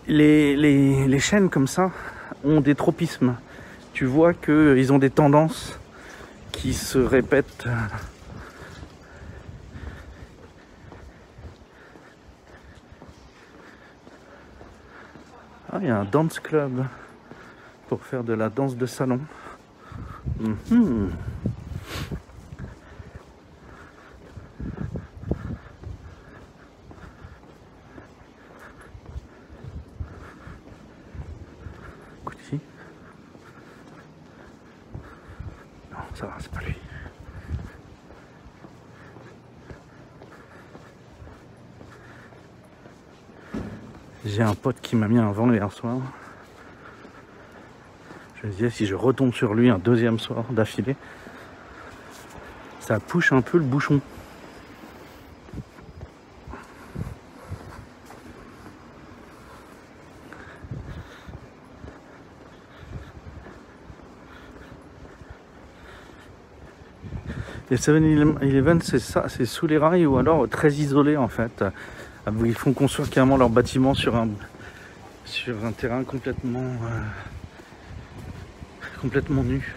les chaînes comme ça ont des tropismes. Tu vois qu'ils ont des tendances qui se répètent. Ah, il y a un dance club pour faire de la danse de salon. Écoute ici. Non, ça va, c'est pas lui. J'ai un pote qui m'a mis un vent hier soir. Je me disais, si je retombe sur lui un deuxième soir d'affilée, ça pousse un peu le bouchon. Les 7-Eleven, c'est ça, c'est sous les rails ou alors très isolé en fait. Ils font construire carrément leur bâtiment sur un terrain complètement nu.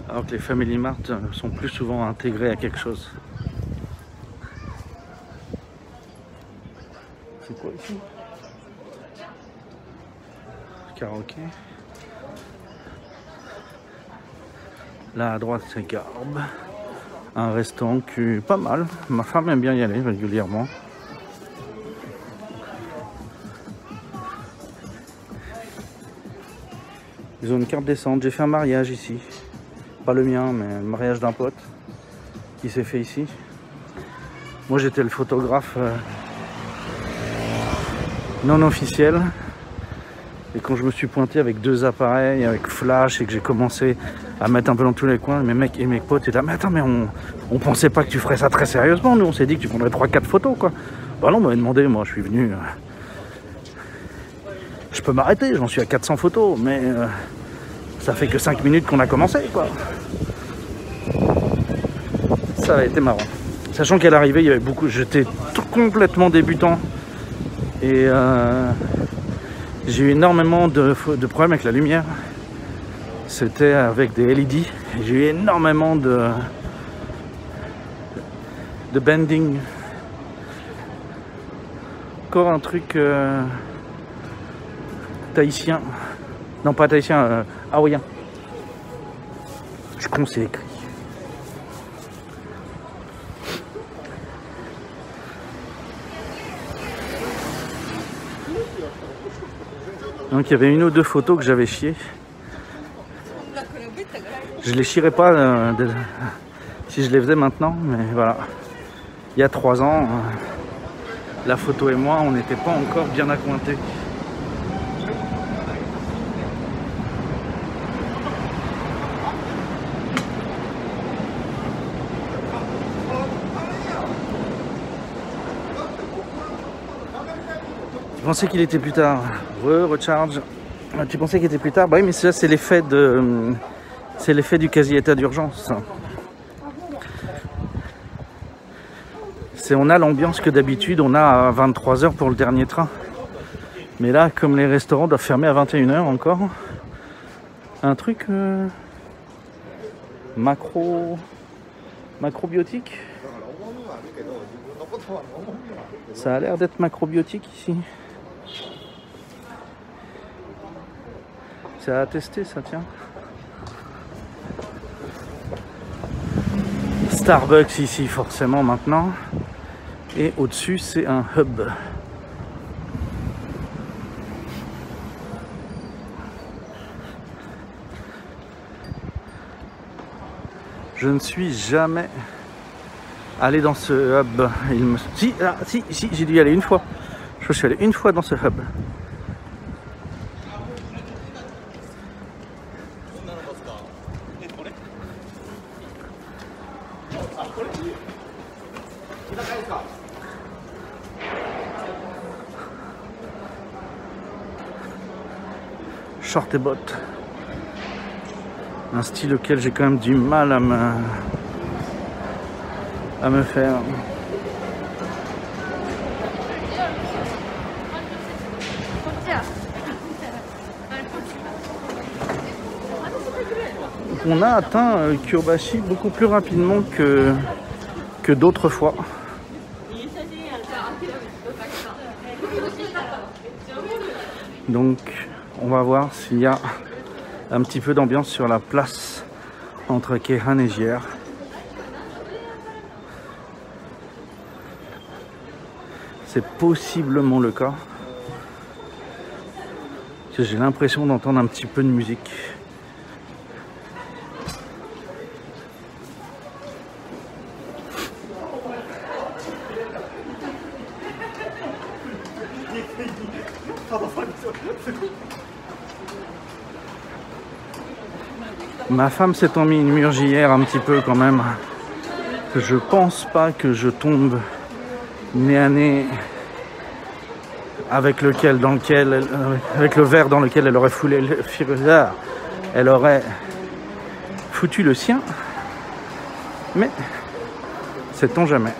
Alors que les Family Mart sont plus souvent intégrés à quelque chose. C'est quoi ici? Karaoké. Là à droite c'est Garbe. Un restaurant qui est pas mal. Ma femme aime bien y aller régulièrement. Ils ont une carte descente. J'ai fait un mariage ici. Pas le mien, mais le mariage d'un pote qui s'est fait ici. Moi j'étais le photographe non officiel. Et quand je me suis pointé avec 2 appareils, avec flash, et que j'ai commencé à mettre un peu dans tous les coins, mes mecs et mes potes étaient là, mais attends, mais on pensait pas que tu ferais ça très sérieusement, nous on s'est dit que tu prendrais 3-4 photos quoi. Bah non, on m'avait demandé, moi je suis venu, je peux m'arrêter, j'en suis à 400 photos, mais ça fait que 5 minutes qu'on a commencé quoi. Ça a été marrant. Sachant qu'à l'arrivée, il y avait beaucoup, j'étais complètement débutant, et j'ai eu énormément de problèmes avec la lumière. C'était avec des LED. J'ai eu énormément de bending. Encore un truc tahitien. Non, pas tahitien, hawaïen. Je pense que c'est écrit. Donc il y avait 1 ou 2 photos que j'avais chiées. Je les chierais pas si je les faisais maintenant, mais voilà. Il y a 3 ans, la photo et moi, on n'était pas encore bien accointés. Tu pensais qu'il était plus tard. Recharge. Tu pensais qu'il était plus tard? Bah oui, mais ça c'est l'effet de... C'est l'effet du quasi-état d'urgence. On a l'ambiance que d'habitude on a à 23 h pour le dernier train. Mais là, comme les restaurants doivent fermer à 21 h encore, un truc macrobiotique. Ça a l'air d'être macrobiotique ici. C'est à tester ça, tiens. Starbucks ici forcément maintenant. Et au-dessus c'est un hub. Je ne suis jamais allé dans ce hub. Si, j'ai dû y aller 1 fois. Je suis allé 1 fois dans ce hub. Short et bottes. Un style auquel j'ai quand même du mal à me faire. on a atteint Kyobashi beaucoup plus rapidement que d'autres fois. Donc on va voir s'il y a un petit peu d'ambiance sur la place entre Keihan et JR. C'est possiblement le cas. J'ai l'impression d'entendre un petit peu de musique. Ma femme s'est mis une murge hier un petit peu quand même. Je pense pas que je tombe nez à nez avec le verre dans lequel elle aurait foulé le firezard. Elle aurait foutu le sien. Mais sait-on jamais.